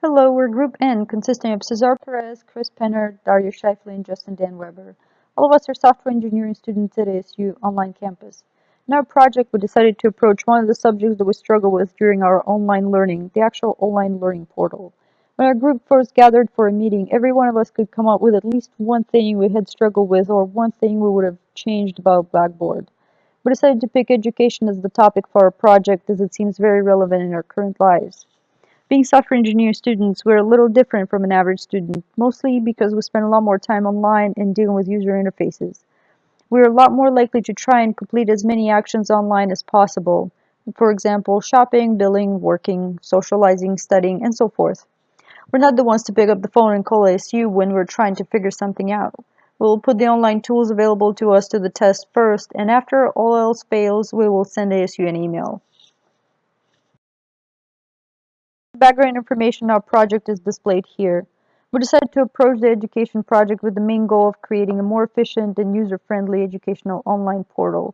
Hello, we're Group N, consisting of Cesar Perez, Chris Penner, Dario Scheifele, and Justin Dan Weber. All of us are software engineering students at ASU online campus. In our project, we decided to approach one of the subjects that we struggle with during our online learning, the actual online learning portal. When our group first gathered for a meeting, every one of us could come up with at least one thing we had struggled with or one thing we would have changed about Blackboard. We decided to pick education as the topic for our project as it seems very relevant in our current lives. Being software engineering students, we're a little different from an average student, mostly because we spend a lot more time online and dealing with user interfaces. We're a lot more likely to try and complete as many actions online as possible. For example, shopping, billing, working, socializing, studying, and so forth. We're not the ones to pick up the phone and call ASU when we're trying to figure something out. We'll put the online tools available to us to the test first, and after all else fails, we will send ASU an email. Background information on our project is displayed here. We decided to approach the education project with the main goal of creating a more efficient and user-friendly educational online portal.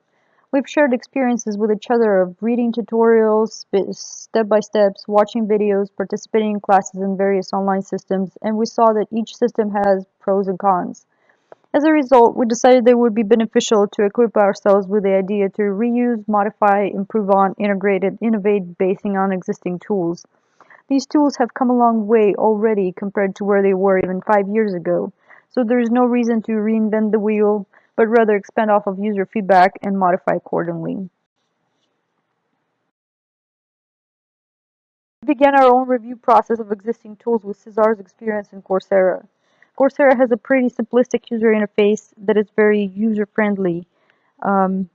We've shared experiences with each other of reading tutorials, step-by-steps, watching videos, participating in classes in various online systems, and we saw that each system has pros and cons. As a result, we decided that it would be beneficial to equip ourselves with the idea to reuse, modify, improve on, integrate, and innovate basing on existing tools. These tools have come a long way already compared to where they were even 5 years ago, so there is no reason to reinvent the wheel, but rather expand off of user feedback and modify accordingly. We began our own review process of existing tools with Cesar's experience in Coursera. Coursera has a pretty simplistic user interface that is very user-friendly. Um,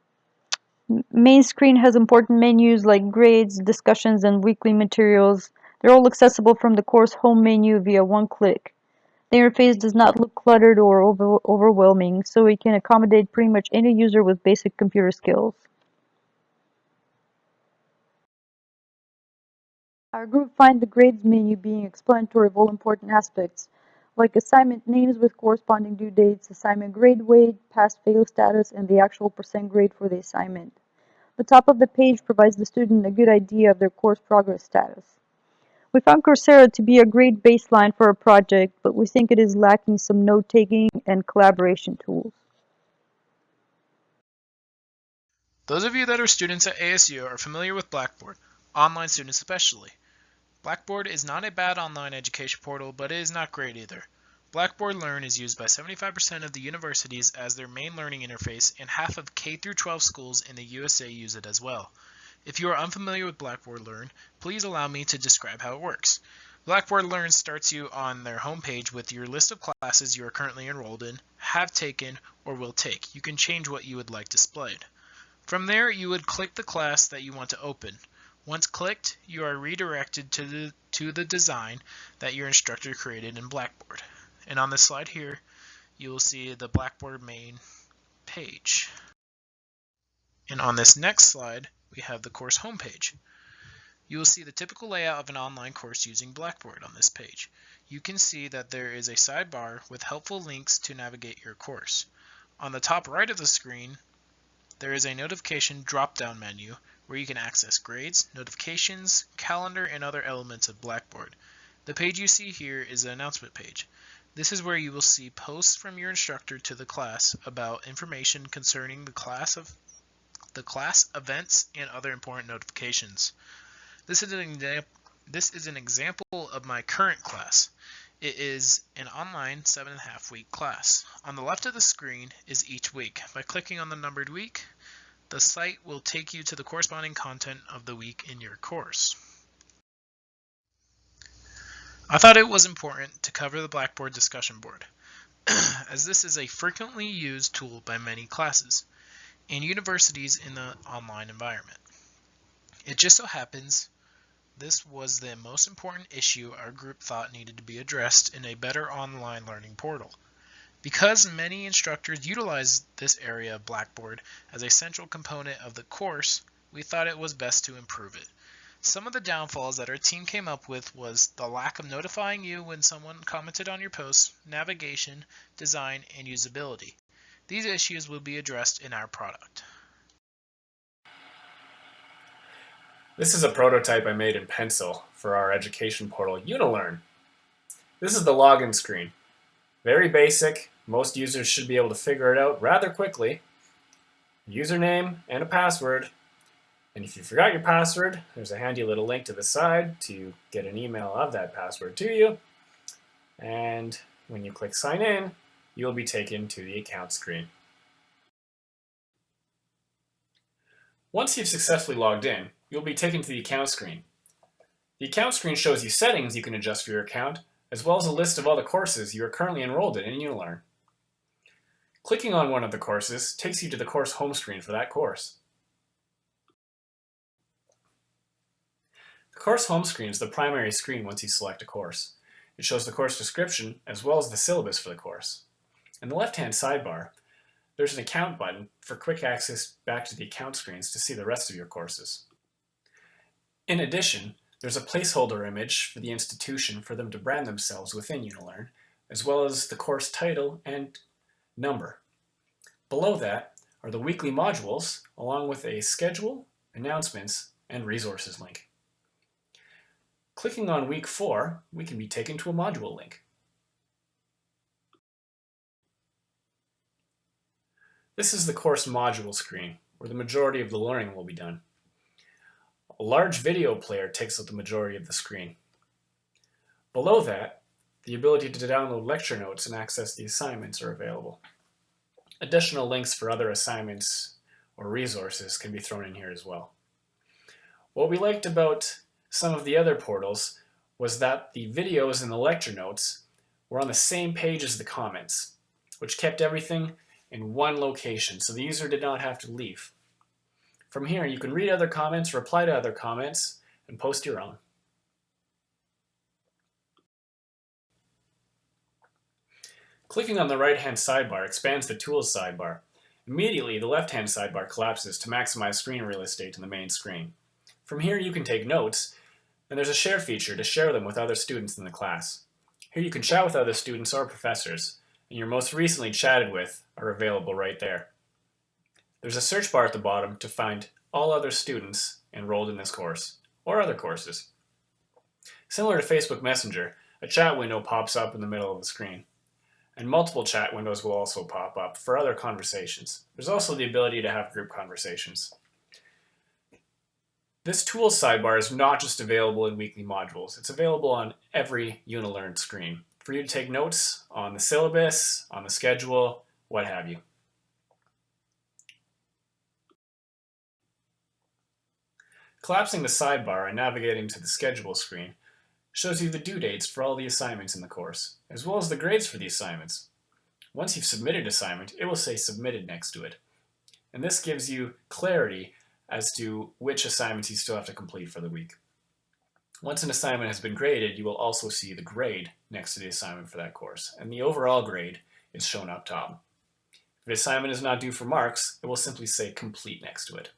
Main screen has important menus like grades, discussions, and weekly materials. They're all accessible from the course home menu via one click. The interface does not look cluttered or overwhelming, so it can accommodate pretty much any user with basic computer skills. Our group find the grades menu being explanatory of all important aspects, like assignment names with corresponding due dates, assignment grade weight, pass-fail status, and the actual percent grade for the assignment. The top of the page provides the student a good idea of their course progress status. We found Coursera to be a great baseline for a project, but we think it is lacking some note-taking and collaboration tools. Those of you that are students at ASU are familiar with Blackboard, online students especially. Blackboard is not a bad online education portal, but it is not great either. Blackboard Learn is used by 75% of the universities as their main learning interface, and half of K-12 schools in the USA use it as well. If you are unfamiliar with Blackboard Learn, please allow me to describe how it works. Blackboard Learn starts you on their homepage with your list of classes you are currently enrolled in, have taken, or will take. You can change what you would like displayed. From there, you would click the class that you want to open. Once clicked, you are redirected to the design that your instructor created in Blackboard. And on this slide here, you will see the Blackboard main page. And on this next slide, we have the course homepage. You will see the typical layout of an online course using Blackboard on this page. You can see that there is a sidebar with helpful links to navigate your course. On the top right of the screen, there is a notification drop-down menu where you can access grades, notifications, calendar, and other elements of Blackboard. The page you see here is the announcement page. This is where you will see posts from your instructor to the class about information concerning the class events, and other important notifications. This is an example of my current class. It is an online 7.5-week class. On the left of the screen is each week. By clicking on the numbered week, the site will take you to the corresponding content of the week in your course. I thought it was important to cover the Blackboard discussion board, as this is a frequently used tool by many classes and universities in the online environment. It just so happens this was the most important issue our group thought needed to be addressed in a better online learning portal. Because many instructors utilize this area of Blackboard as a central component of the course, we thought it was best to improve it. Some of the downfalls that our team came up with was the lack of notifying you when someone commented on your post, navigation, design, and usability. These issues will be addressed in our product. This is a prototype I made in pencil for our education portal, UniLearn. This is the login screen. Very basic. Most users should be able to figure it out rather quickly. Username and a password. And if you forgot your password, there's a handy little link to the side to get an email of that password to you. And when you click sign in, you'll be taken to the account screen. Once you've successfully logged in, you'll be taken to the account screen. The account screen shows you settings you can adjust for your account, as well as a list of all the courses you are currently enrolled in UniLearn. Clicking on one of the courses takes you to the course home screen for that course. The course home screen is the primary screen once you select a course. It shows the course description as well as the syllabus for the course. In the left-hand sidebar, there's an account button for quick access back to the account screens to see the rest of your courses. In addition, there's a placeholder image for the institution for them to brand themselves within UniLearn, as well as the course title and number. Below that are the weekly modules, along with a schedule, announcements, and resources link. Clicking on week 4, we can be taken to a module link. This is the course module screen, where the majority of the learning will be done. A large video player takes up the majority of the screen. Below that, the ability to download lecture notes and access the assignments are available. Additional links for other assignments or resources can be thrown in here as well. What we liked about some of the other portals was that the videos and the lecture notes were on the same page as the comments, which kept everything in one location, so the user did not have to leave. From here, you can read other comments, reply to other comments, and post your own. Clicking on the right-hand sidebar expands the Tools sidebar. Immediately, the left-hand sidebar collapses to maximize screen real estate in the main screen. From here, you can take notes, and there's a share feature to share them with other students in the class. Here you can chat with other students or professors, and your most recently chatted with are available right there. There's a search bar at the bottom to find all other students enrolled in this course, or other courses. Similar to Facebook Messenger, a chat window pops up in the middle of the screen, and multiple chat windows will also pop up for other conversations. There's also the ability to have group conversations. This Tools sidebar is not just available in weekly modules, it's available on every UniLearn screen for you to take notes on the syllabus, on the schedule, what have you. Collapsing the sidebar and navigating to the schedule screen shows you the due dates for all the assignments in the course, as well as the grades for the assignments. Once you've submitted an assignment, it will say submitted next to it. And this gives you clarity as to which assignments you still have to complete for the week. Once an assignment has been graded, you will also see the grade next to the assignment for that course, and the overall grade is shown up top. If an assignment is not due for marks, it will simply say complete next to it.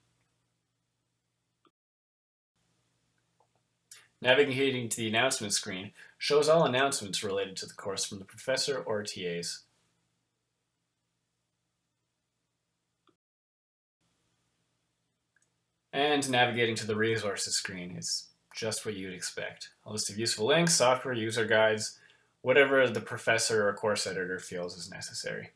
Navigating to the announcement screen shows all announcements related to the course from the professor or TAs. And navigating to the resources screen is just what you'd expect. A list of useful links, software, user guides, whatever the professor or course editor feels is necessary.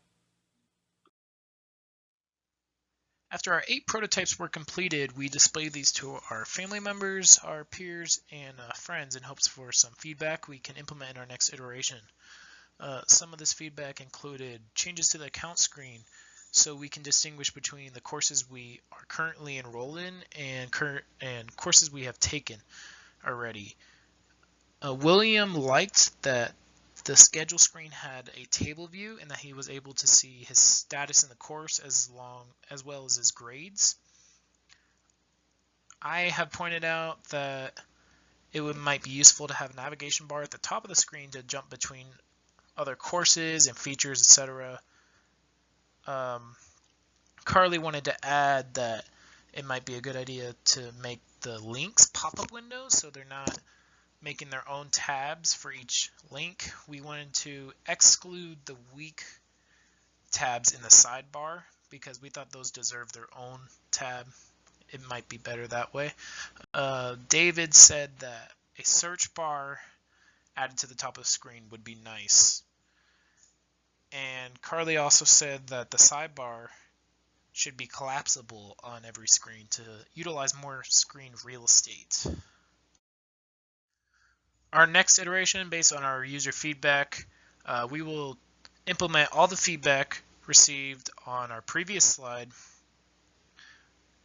After our 8 prototypes were completed, we displayed these to our family members, our peers, and friends in hopes for some feedback we can implement in our next iteration. Some of this feedback included changes to the account screen so we can distinguish between the courses we are currently enrolled in and courses we have taken already. William liked that the schedule screen had a table view and that he was able to see his status in the course as well as his grades. I have pointed out that it might be useful to have a navigation bar at the top of the screen to jump between other courses and features, etc. Carly wanted to add that it might be a good idea to make the links pop-up windows so they're not making their own tabs for each link. We wanted to exclude the week tabs in the sidebar because we thought those deserve their own tab. It might be better that way. David said that a search bar added to the top of the screen would be nice. And Carly also said that the sidebar should be collapsible on every screen to utilize more screen real estate. Our next iteration, based on our user feedback, we will implement all the feedback received on our previous slide,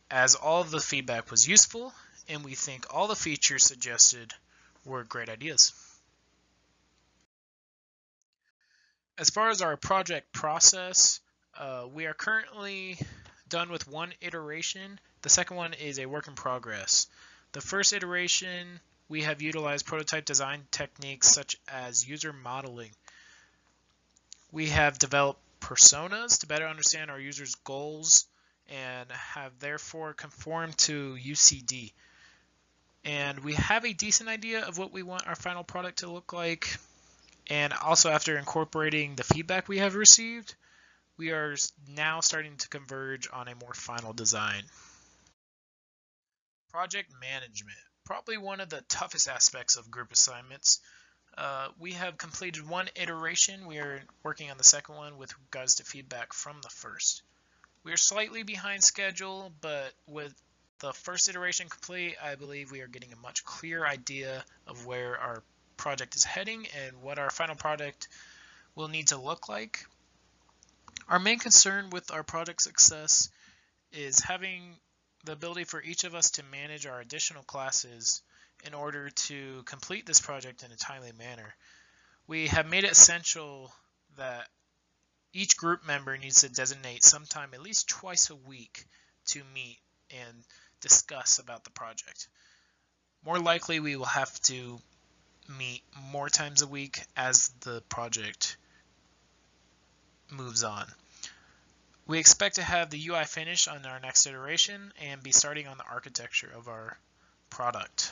as all of the feedback was useful and we think all the features suggested were great ideas. As far as our project process, we are currently done with one iteration. The second one is a work in progress. The first iteration, we have utilized prototype design techniques such as user modeling. We have developed personas to better understand our users' goals and have therefore conformed to UCD. And we have a decent idea of what we want our final product to look like. And also, after incorporating the feedback we have received, we are now starting to converge on a more final design. Project management, probably one of the toughest aspects of group assignments. We have completed one iteration. We are working on the second one with regards to feedback from the first. We are slightly behind schedule, but with the first iteration complete, I believe we are getting a much clearer idea of where our project is heading and what our final product will need to look like. Our main concern with our project success is having the ability for each of us to manage our additional classes in order to complete this project in a timely manner. We have made it essential that each group member needs to designate sometime at least twice a week to meet and discuss about the project. More likely, we will have to meet more times a week as the project moves on. We expect to have the UI finished on our next iteration and be starting on the architecture of our product.